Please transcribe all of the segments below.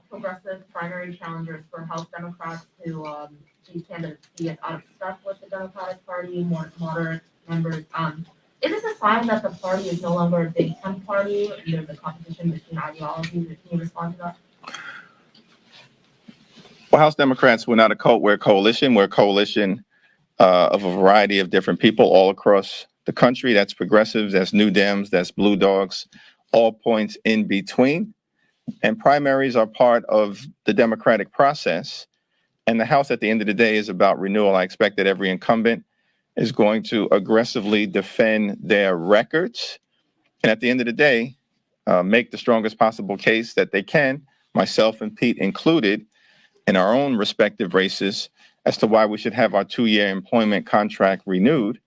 progressive primary challengers for House Democrats who these candidates see as out of step with the Democratic Party, more moderate members. Is this a sign that the party is no longer a big tent party, either the competition between ideologies? Can you respond to that? Well, House Democrats, we're not a cult, we're a coalition. We're a coalition of a variety of different people all across the country. That's progressives, that's New Dems, that's Blue Dogs, all points in between. And primaries are part of the democratic process. And the House, at the end of the day, is about renewal. I expect that every incumbent is going to aggressively defend their records. And at the end of the day, make the strongest possible case that they can, myself and Pete included, in our own respective races, as to why we should have our 2-year employment contract renewed.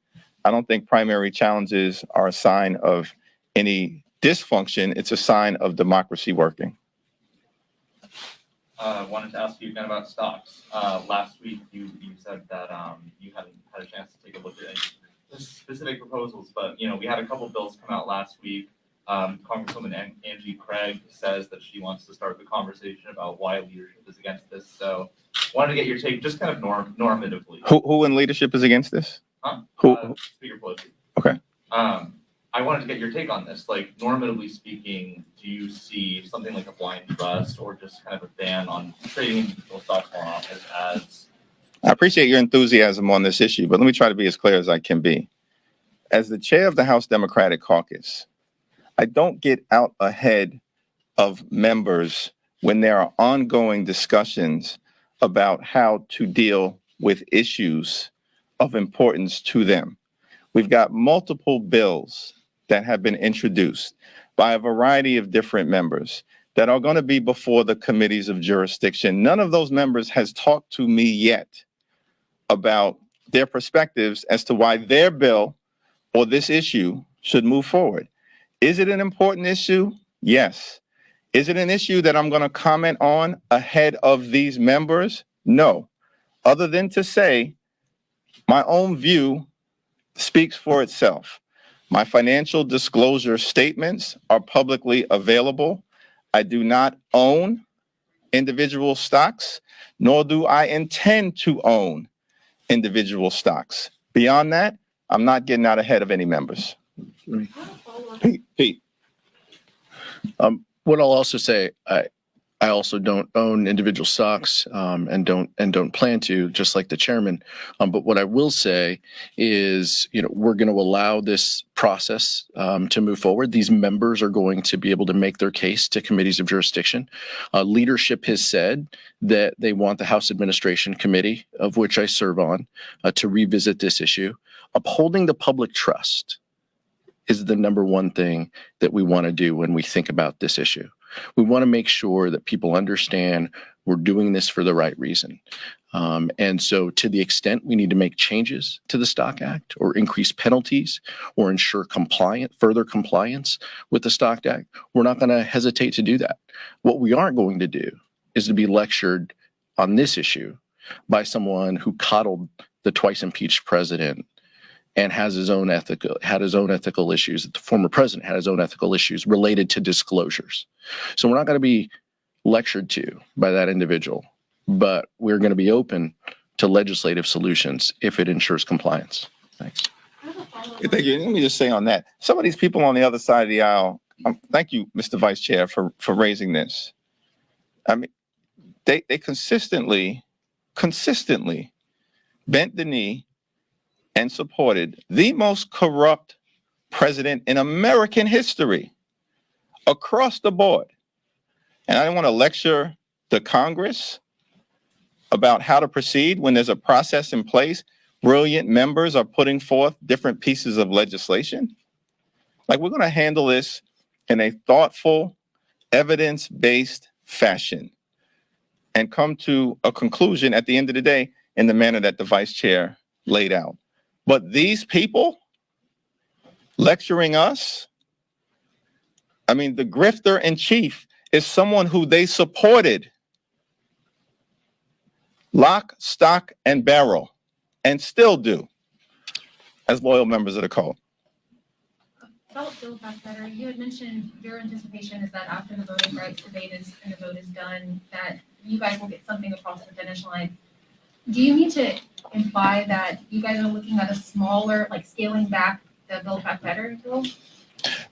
I don't think primary challenges are a sign of any dysfunction. It's a sign of democracy working. Wanted to ask you again about stocks. Last week, you said that you hadn't had a chance to take a look at any specific proposals, but we had a couple bills come out last week. Congresswoman Angie Craig says that she wants to start the conversation about why leadership is against this. So, wanted to get your take, just kind of normatively. Who in leadership is against this? Huh? Who? Speaker Pelosi. Okay. I wanted to get your take on this. Like, normatively speaking, do you see something like a blind trust or just kind of a ban on trading individual stocks more often as? I appreciate your enthusiasm on this issue, but let me try to be as clear as I can be. As the chair of the House Democratic Caucus, I don't get out ahead of members when there are ongoing discussions about how to deal with issues of importance to them. We've got multiple bills that have been introduced by a variety of different members that are going to be before the committees of jurisdiction. None of those members has talked to me yet about their perspectives as to why their bill or this issue should move forward. Is it an important issue? Yes. Is it an issue that I'm going to comment on ahead of these members? No. Other than to say, my own view speaks for itself. My financial disclosure statements are publicly available. I do not own individual stocks, nor do I intend to own individual stocks. Beyond that, I'm not getting out ahead of any members. Pete. What I'll also say, I also don't own individual stocks and don't plan to, just like the chairman. But what I will say is, we're going to allow this process to move forward. These members are going to be able to make their case to committees of jurisdiction. Leadership has said that they want the House Administration Committee, of which I serve on, to revisit this issue. Upholding the public trust is the number one thing that we want to do when we think about this issue. We want to make sure that people understand we're doing this for the right reason. And so to the extent we need to make changes to the Stock Act or increase penalties or ensure further compliance with the Stock Act, we're not going to hesitate to do that. What we aren't going to do is to be lectured on this issue by someone who coddled the twice impeached president and had his own ethical issues. The former president had his own ethical issues related to disclosures. So we're not going to be lectured to by that individual, but we're going to be open to legislative solutions if it ensures compliance. Thanks. Thank you. Let me just say on that, some of these people on the other side of the aisle, thank you, Mr. Vice Chair, for raising this. I mean, they consistently bent the knee and supported the most corrupt president in American history across the board. And I don't want to lecture the Congress about how to proceed when there's a process in place. Brilliant members are putting forth different pieces of legislation. Like, we're going to handle this in a thoughtful, evidence-based fashion and come to a conclusion at the end of the day in the manner that the vice chair laid out. But these people lecturing us, I mean, the grifter in chief is someone who they supported lock, stock, and barrel, and still do as loyal members of the cult. About Build Back Better, you had mentioned your anticipation is that after the voting rights debate is and the vote is done, that you guys will get something across the finish line. Do you mean to imply that you guys are looking at a smaller, like scaling back the Build Back Better bill?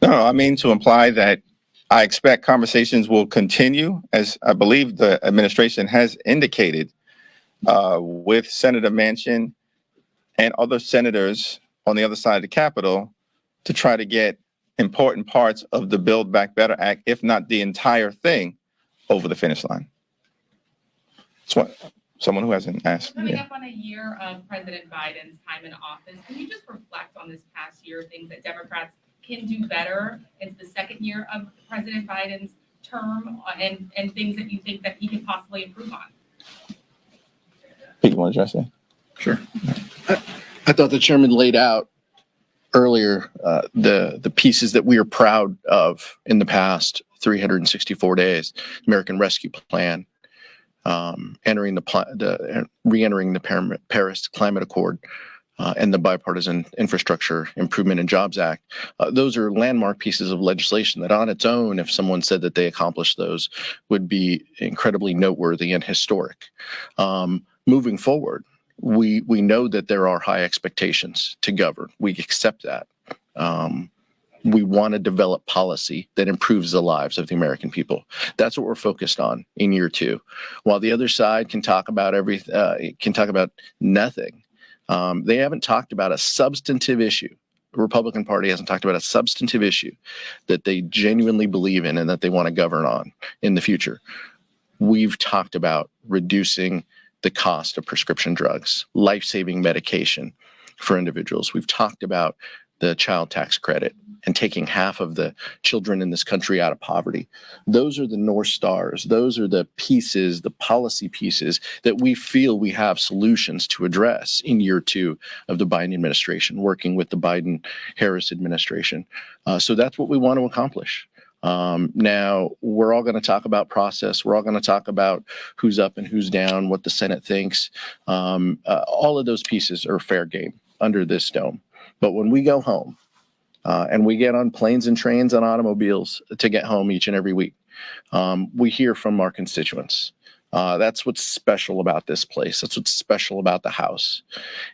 No, I mean to imply that I expect conversations will continue, as I believe the administration has indicated, with Senator Manchin and other senators on the other side of the Capitol to try to get important parts of the Build Back Better Act, if not the entire thing, over the finish line. That's what someone who hasn't asked. Coming Yeah. up on a year of President Biden's time in office, can you just reflect on this past year, things that Democrats can do better into the second year of President Biden's term, and things that you think that he can possibly improve on? Pete, you want to address that? Sure. I thought the chairman laid out earlier the pieces that we are proud of in the past 364 days. American Rescue Plan, re-entering the Paris Climate Accord, and the Bipartisan Infrastructure Improvement and Jobs Act. Those are landmark pieces of legislation that on its own, if someone said that they accomplished those, would be incredibly noteworthy and historic. Moving forward, we know that there are high expectations to govern. We accept that. We want to develop policy that improves the lives of the American people. That's what we're focused on in year two. While the other side can talk about nothing, they haven't talked about a substantive issue. The Republican Party hasn't talked about a substantive issue that they genuinely believe in and that they want to govern on in the future. We've talked about reducing the cost of prescription drugs, life-saving medication for individuals. We've talked about the child tax credit and taking half of the children in this country out of poverty. Those are the North Stars. Those are the pieces, the policy pieces that we feel we have solutions to address in year two of the Biden administration, working with the Biden-Harris administration. So that's what we want to accomplish. Now, we're all going to talk about process. We're all going to talk about who's up and who's down, what the Senate thinks. All of those pieces are fair game under this dome. But when we go home and we get on planes and trains and automobiles to get home each and every week, we hear from our constituents. That's what's special about this place. That's what's special about the House.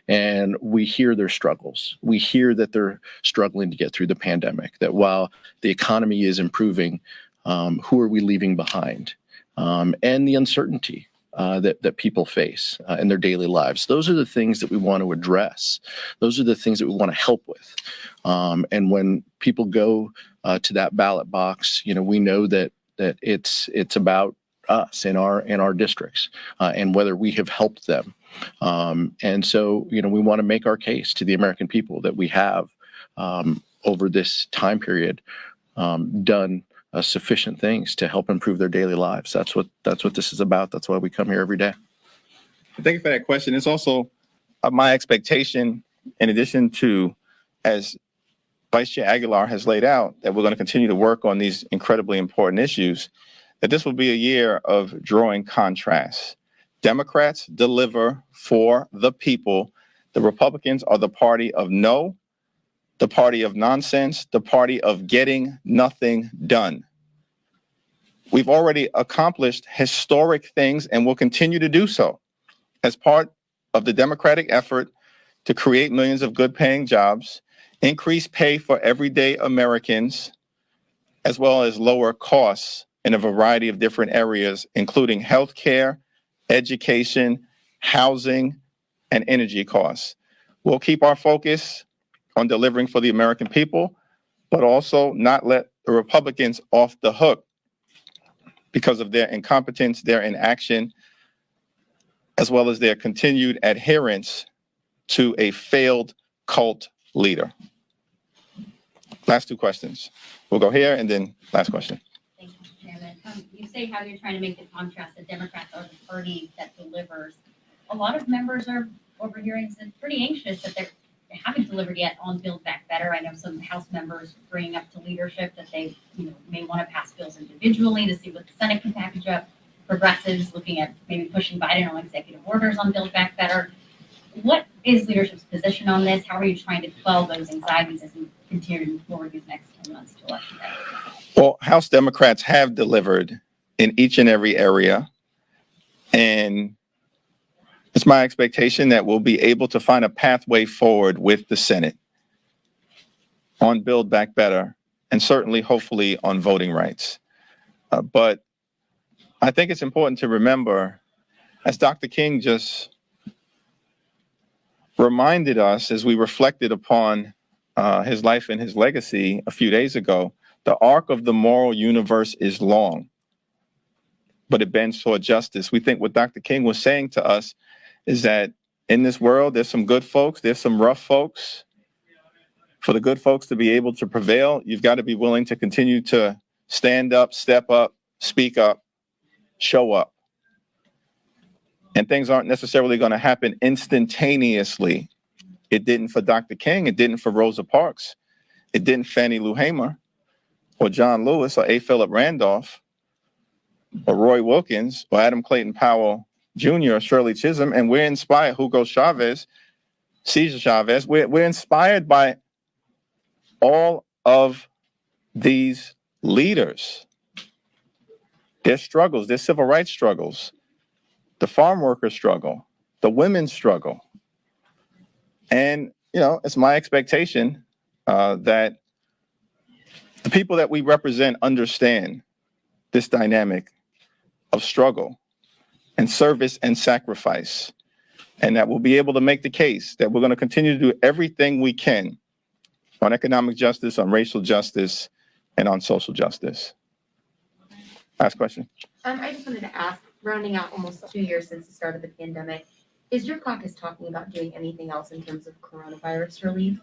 And we hear their struggles. We hear that they're struggling to get through the pandemic, that while the economy is improving, who are we leaving behind? And the uncertainty that people face in their daily lives. Those are the things that we want to address. Those are the things that we want to help with. And when people go to that ballot box, we know that it's about us in our districts and whether we have helped them. And so, we want to make our case to the American people that we have over this time period done sufficient things to help improve their daily lives. That's what this is about. That's why we come here every day. Thank you for that question. It's also my expectation, in addition to, as Vice Chair Aguilar has laid out, that we're going to continue to work on these incredibly important issues, that this will be a year of drawing contrasts. Democrats deliver for the people. The Republicans are the party of no, the party of nonsense, the party of getting nothing done. We've already accomplished historic things and will continue to do so as part of the Democratic effort to create millions of good-paying jobs, increase pay for everyday Americans, as well as lower costs in a variety of different areas, including healthcare, education, housing, and energy costs. We'll keep our focus on delivering for the American people, but also not let the Republicans off the hook because of their incompetence, their inaction, as well as their continued adherence to a failed cult leader. Last two questions. We'll go here and then last question. Thank you, Mr. Chairman. You say how you're trying to make the contrast that Democrats are the party that delivers. A lot of members are overhearing and pretty anxious that they haven't delivered yet on Build Back Better. I know some House members bringing up to leadership that they may want to pass bills individually to see what the Senate can package up. Progressives looking at maybe pushing Biden on executive orders on Build Back Better. What is leadership's position on this? How are you trying to quell those anxieties as you continue to move forward these next 10 months to election day? Well, House Democrats have delivered in each and every area. And it's my expectation that we'll be able to find a pathway forward with the Senate on Build Back Better and certainly, hopefully, on voting rights. But I think it's important to remember, as Dr. King just reminded us as we reflected upon his life and his legacy a few days ago, the arc of the moral universe is long, but it bends toward justice. We think what Dr. King was saying to us is that in this world, there's some good folks, there's some rough folks. For the good folks to be able to prevail, you've got to be willing to continue to stand up, step up, speak up, show up. And things aren't necessarily going to happen instantaneously. It didn't for Dr. King. It didn't for Rosa Parks. It didn't Fannie Lou Hamer or John Lewis or A. Philip Randolph or Roy Wilkins or Adam Clayton Powell Jr. or Shirley Chisholm. And we're inspired, Hugo Chavez, Cesar Chavez. We're inspired by all of these leaders, their struggles, their civil rights struggles, the farm worker struggle, the women's struggle. And, you know, it's my expectation that the people that we represent understand this dynamic of struggle and service and sacrifice, and that we'll be able to make the case that we're going to continue to do everything we can on economic justice, on racial justice, and on social justice. Last question. I just wanted to ask, rounding out almost 2 years since the start of the pandemic, is your caucus talking about doing anything else in terms of coronavirus relief?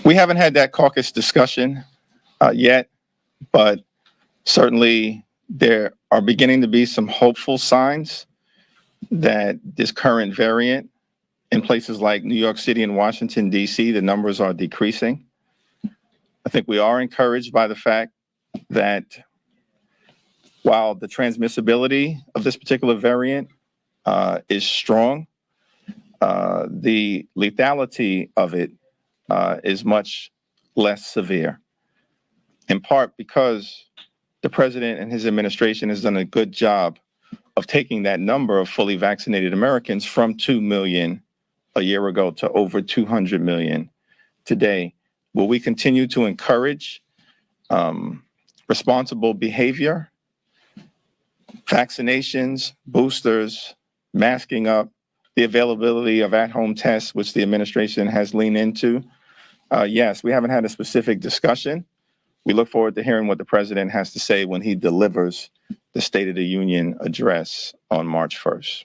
We haven't had that caucus discussion yet, but certainly there are beginning to be some hopeful signs that this current variant in places like New York City and Washington, D.C., the numbers are decreasing. I think we are encouraged by the fact that while the transmissibility of this particular variant is strong, the lethality of it is much less severe, in part because the president and his administration has done a good job of taking that number of fully vaccinated Americans from 2 million a year ago to over 200 million today. Will we continue to encourage responsible behavior, vaccinations, boosters, masking up, the availability of at-home tests, which the administration has leaned into? Yes, we haven't had a specific discussion. We look forward to hearing what the president has to say when he delivers the State of the Union address on March 1st.